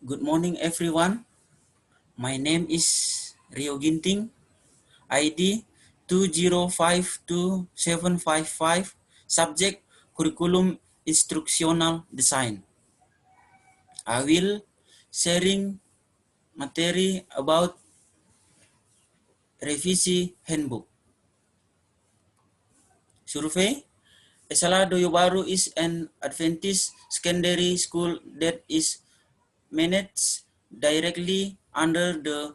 Good morning, everyone. My name is Rio Ginting, ID 2052755, subject Curriculum Instructional Design. I will sharing material about revisi handbook. Survey. Esala Doyo Baru is an Adventist secondary school that is managed directly under the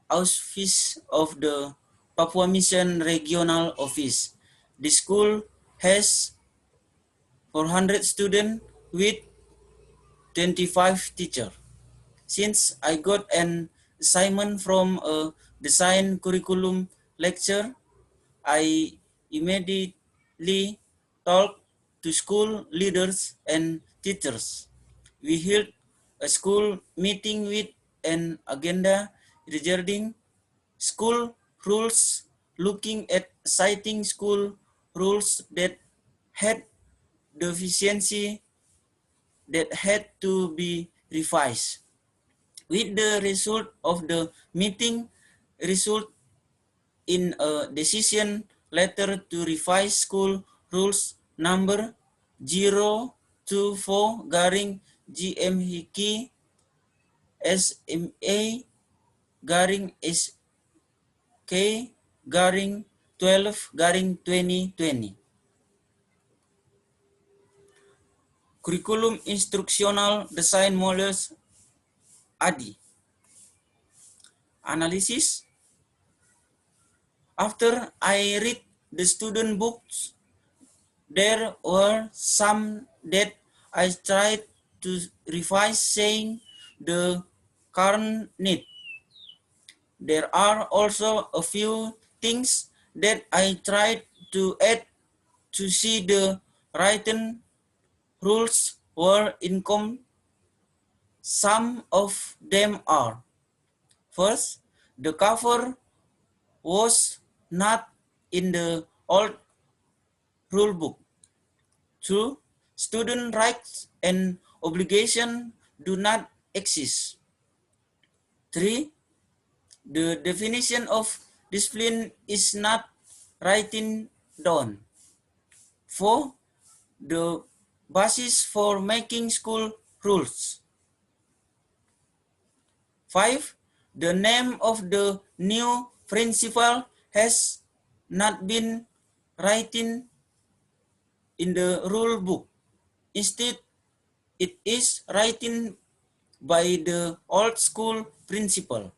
auspices of the Papua Mission Regional Office. The school has 400 students with 25 teachers. Since I got an assignment from a design curriculum lecture, I immediately talked to school leaders and teachers. We held a school meeting with an agenda regarding school rules, looking at citing school rules that had deficiency that had to be revised. With the result of the meeting result in a decision letter to revise school rules number 024 garing GMHK SMA garing SK garing 12 garing 2020. Curriculum Instructional Design Models ADI. Analysis. After I read the student books, there were some that I tried to revise saying the current need. There are also a few things that I tried to add to see the written rules were income. Some of them are: first, the cover was not in the old rule book. Two, student rights and obligation do not exist. Three, the definition of discipline is not written down. Four, the basis for making school rules. Five, the name of the new principal has not been written in the rule book. Instead, it is written by the old school principal.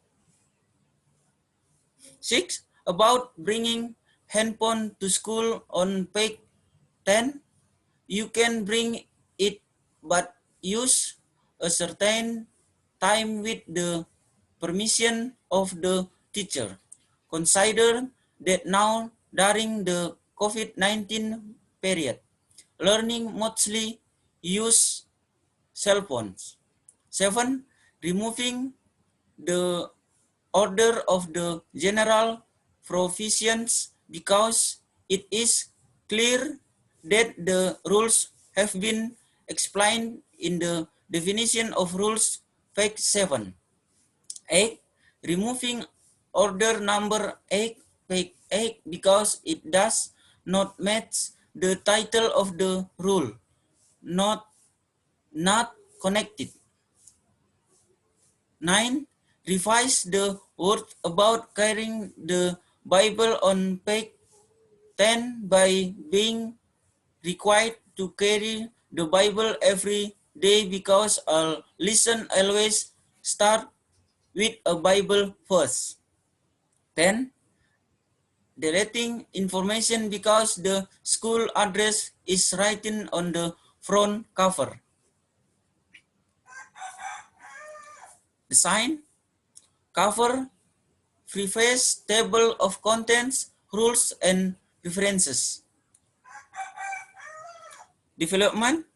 6. About bringing handphone to school on page 10. You can bring it but use a certain time with the permission of the teacher. Consider that now during the COVID-19 period, learning mostly use cell phones. 7. Removing the order of the general provisions because it is clear that the rules have been explained in the definition of rules page 7. 8. Removing order number 8 page 8 because it does not match the title of the rule, not connected. 9. Revise the word about carrying the Bible on page 10 by being required to carry the Bible every day because a lesson always start with a Bible first. 10. Deleting information because the school address is written on the front cover. Design. Cover, preface, table of contents, rules, and references. Development.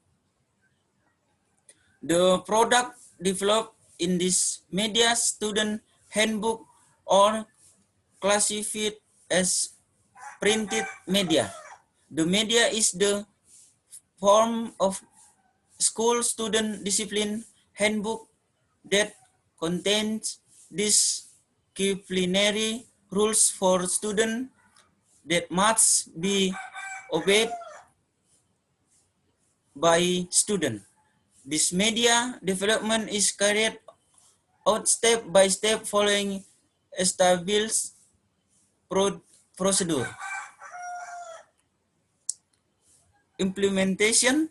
The product developed in this media student handbook or classified as printed media. The media is the form of school student discipline handbook that contains disciplinary rules for students that must be obeyed by students. This media development is carried out step by step following established procedure. Implementation.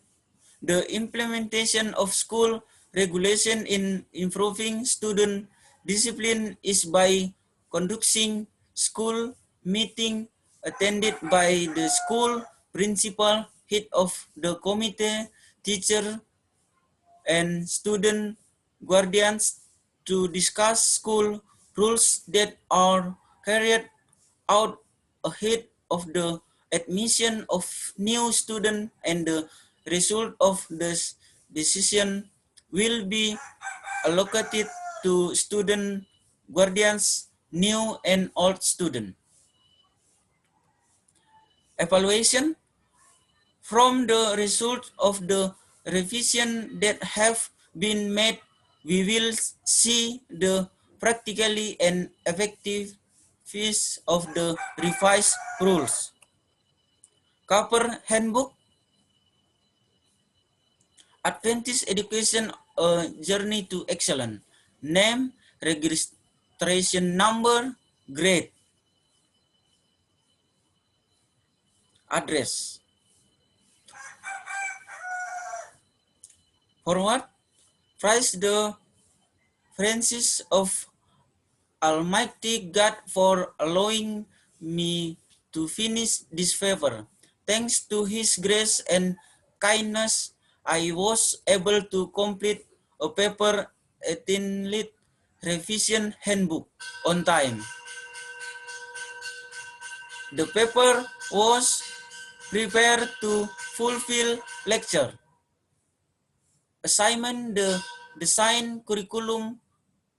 The implementation of school regulation in improving student discipline is by conducting school meeting attended by the school principal, head of the committee, teacher, and student guardians to discuss school rules that are carried out ahead of the admission of new student, and the result of this decision will be allocated to student guardians, new and old student. Evaluation. From the result of the revision that have been made, we will see the practically and effective effectiveness of the revised rules. Cover Handbook. Adventist Education, A Journey to Excellence. Name, registration number, grade, address. Forward. Praise the Francis of Almighty God for allowing me to finish this paper. Thanks to His grace and kindness, I was able to complete a paper entitled Revision Handbook on time. The paper was prepared to fulfill lecture assignment, the design curriculum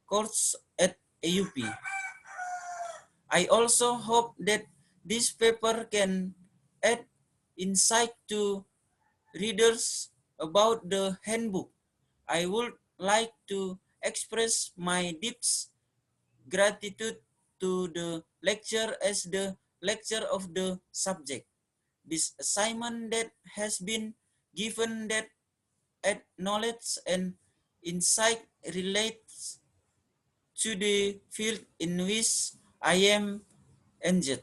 course at AUP. I also hope that this paper can add insight to readers about the handbook. I would like to express my deep gratitude to the lecturer as the lecturer of the subject. This assignment that has been given that add knowledge and insight relates to the field in which I am engaged.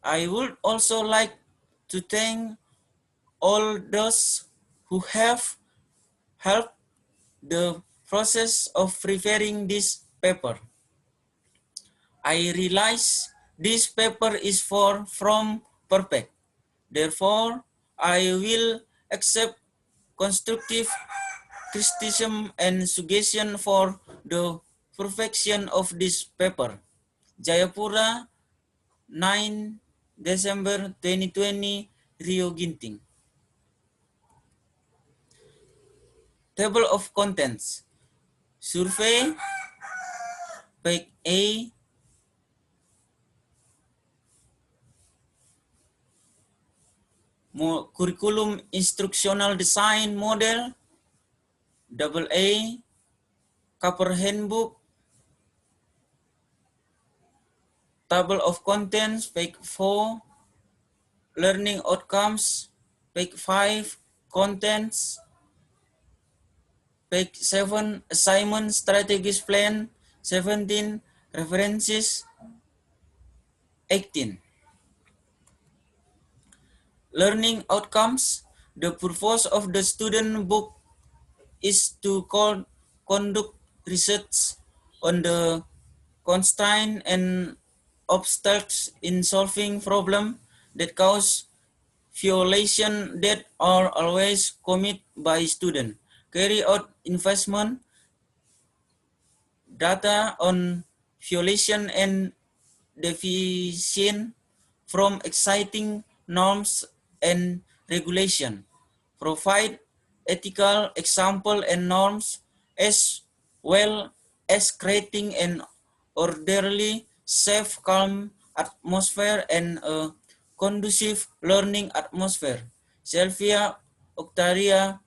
I would also like to thank all those who have helped the process of preparing this paper. I realize this paper is far from perfect. Therefore, I will accept constructive criticism and suggestion for the perfection of this paper. Jayapura, 9 December 2020, Rio Ginting. Table of contents. Survey, page A, curriculum instructional design model, double A, cover handbook, table of contents, page 4, learning outcomes, page 5, contents, page 7, assignment strategies plan, 17, references, 18. Learning outcomes. The purpose of the student book is to conduct research on the constraints and obstacles in solving problems that cause violation that are always committed by students. Carry out investment data on violation and deviation from exciting norms and regulation. Provide ethical example and norms as well as creating an orderly, safe, calm atmosphere and a conducive learning atmosphere. Sylvia Octaria,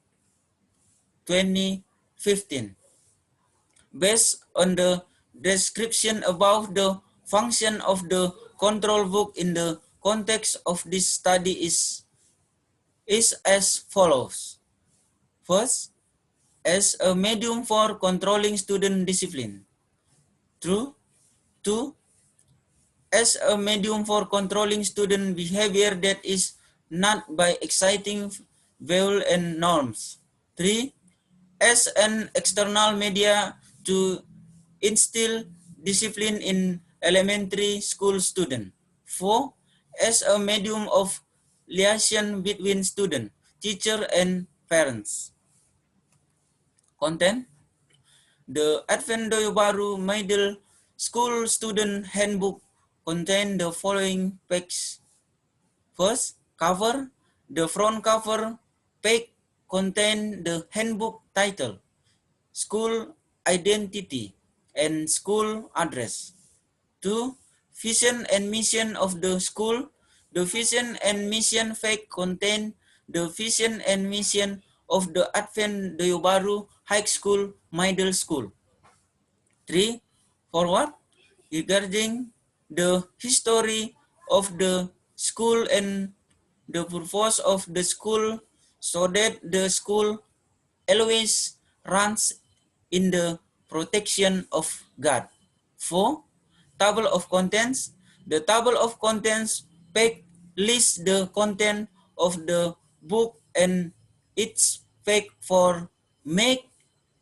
2015. Based on the description above, the function of the control book in the context of this study is as follows. First, as a medium for controlling student discipline. Two, as a medium for controlling student behavior that is not by exciting value and norms. Three, as an external media to instill discipline in elementary school student. Four, as a medium of liaison between student, teacher, and parents. Content. The Advent Baru Middle School Student Handbook contains the following pages. First, cover. The front cover page contains the handbook title, school identity, and school address. Two, vision and mission of the school. The vision and mission page contain the vision and mission of the Advent Baru High School Middle School. Three, forward. Regarding the history of the school and the purpose of the school, so that the school always runs in the protection of God. 4. Table of contents. The table of contents page lists the content of the book and its page for make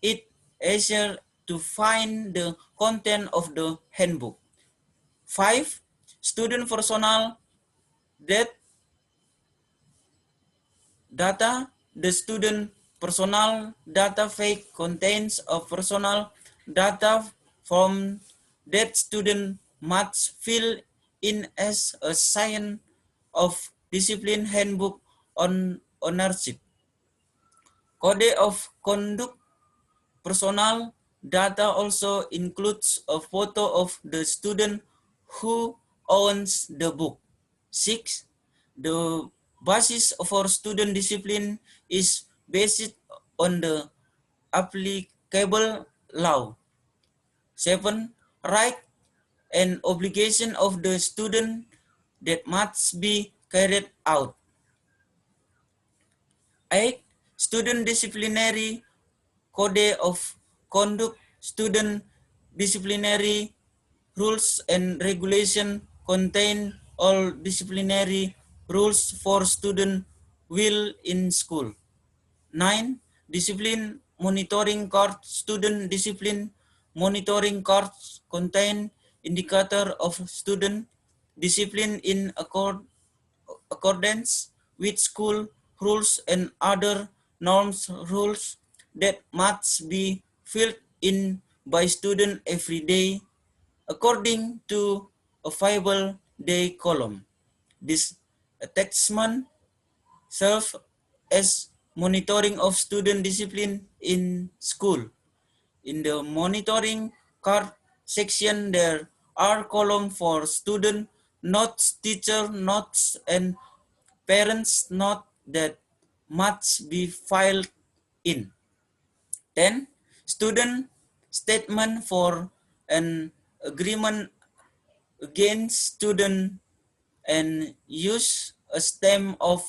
it easier to find the content of the handbook. 5. Student personal data. The student personal data page contains a personal data from that student must fill in as a sign of discipline handbook on ownership. Code of conduct. Personal data also includes a photo of the student who owns the book. 6. The basis for student discipline is based on the applicable law. 7. Right and obligation of the student that must be carried out. 8. Student disciplinary code of conduct. Student disciplinary rules and regulation contain all disciplinary rules for student will in school. 9. Discipline monitoring card. Student discipline monitoring cards contain indicator of student discipline in accordance with school rules and other norms rules that must be filled in by student every day according to a 5-day column. This attachment serves as monitoring of student discipline in school. In the monitoring card section, there are columns for student notes, teacher notes, and parents note that must be filed in. 10. Student statement for an agreement against student and use a stem of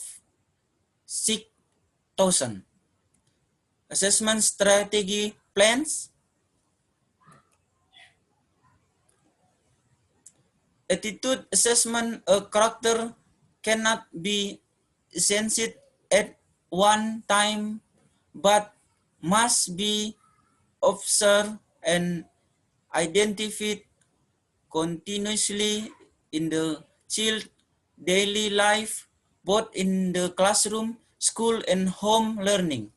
6,000. Assessment strategy plans. Attitude assessment. A character cannot be sensed at one time but must be observed and identified continuously in the child daily life, both in the classroom, school, and home learning.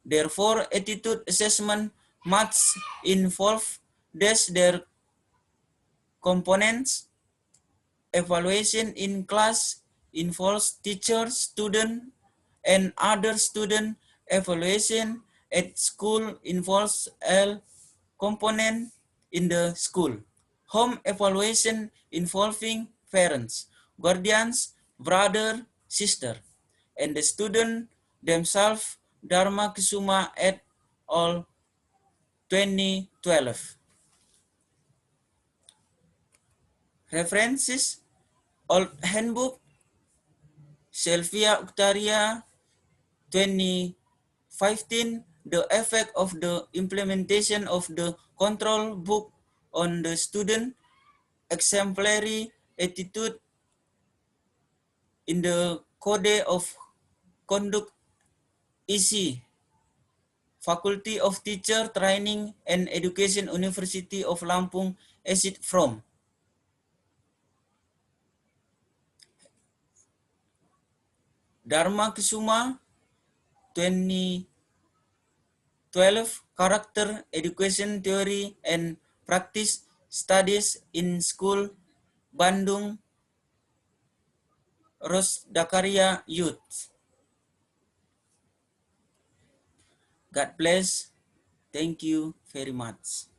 Therefore, attitude assessment must involve their components. Evaluation in class involves teacher, student, and other student. Evaluation at school involves all component in the school. Home evaluation involving parents, guardians, brother, sister, and the student themselves. Dharma Kusuma et al. 2012. References: Old Handbook, Sylvia Octaria, 2015, The Effect of the Implementation of the Control Book on the Student, Exemplary Attitude in the Code of Conduct EC, Faculty of Teacher Training and Education, University of Lampung, exit from. Dharma Kusuma, 2012, Character Education Theory and Practice Studies in School, Bandung, Rosdakarya Youth. God bless. Thank you very much.